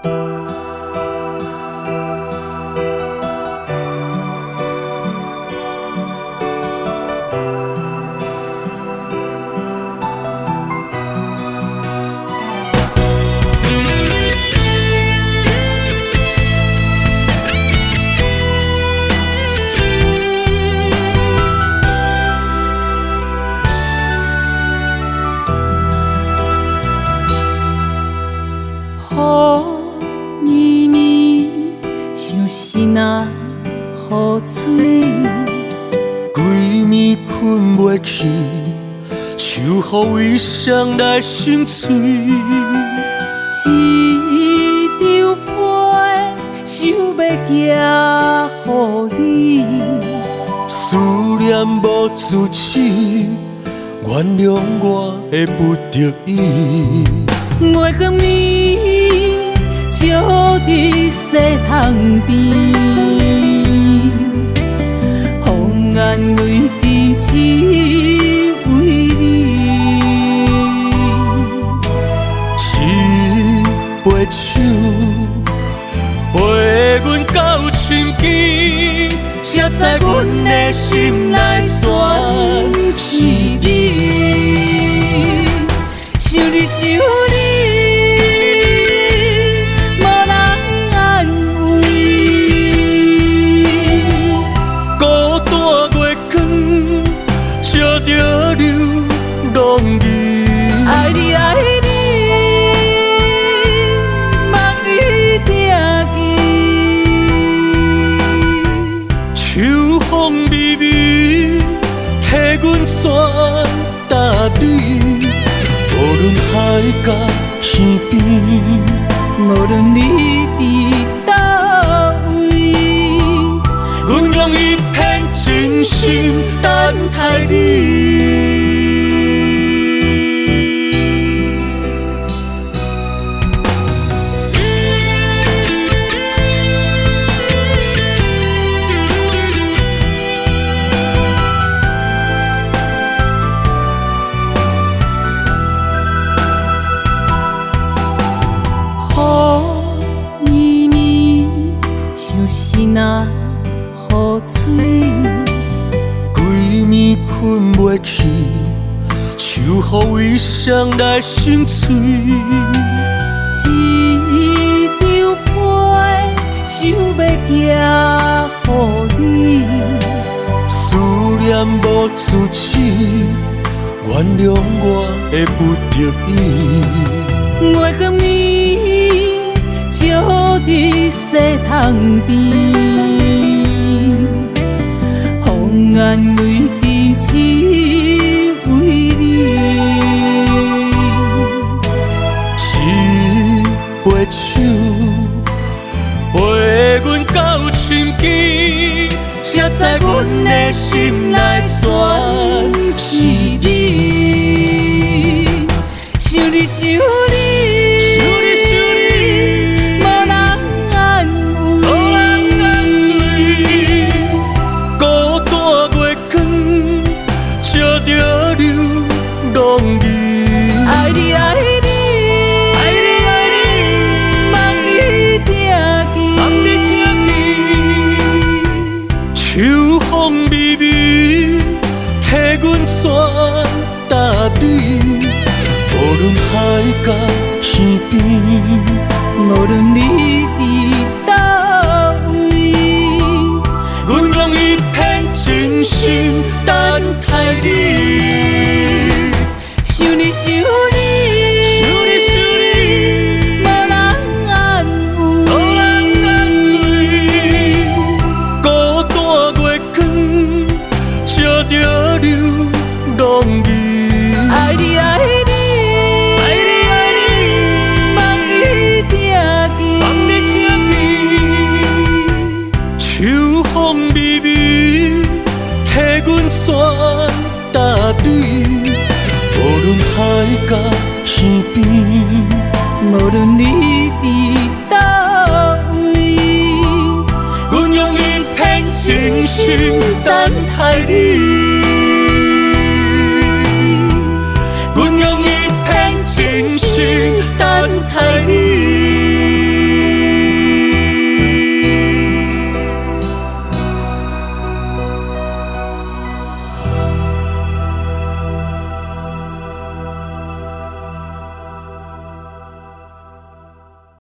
雨绵像心啊雨水，规暝喷袂去，像雨为谁来心碎。一张被想要寄予你，思念无自持，原谅我的不得已。月光暝照伫西塘边，风眼泪滴只为你。一杯酒陪阮到深更，才知阮的心内全是你。想你想你。爱你爱你，梦里定记。秋风微微，替阮全答你。无论海角天边，无论你伫倒位，阮用一片真心等待你。心啊雨水，规暝喷袂去，像雨为谁来心碎。一张被想要寄予你，思念无自持，原谅我的不得已。月光暝照伫西塘边，风眼泪滴只为你。一杯酒陪阮到深更，才知阮的心内全是你。想你想你。爱你爱你，爱你爱你，梦里定记。秋风微微，替阮全答你。无论海角天边，无论你伫倒位，阮用一片真心等待你。想你想你，想你想你，无人安慰，孤单月光照着流浪意。爱你爱你，爱你爱你，梦里定记。秋风微微，替阮全答你。无论海角天边，无论你伫倒位，阮用一片真心等待你。阮用一片真心等待你。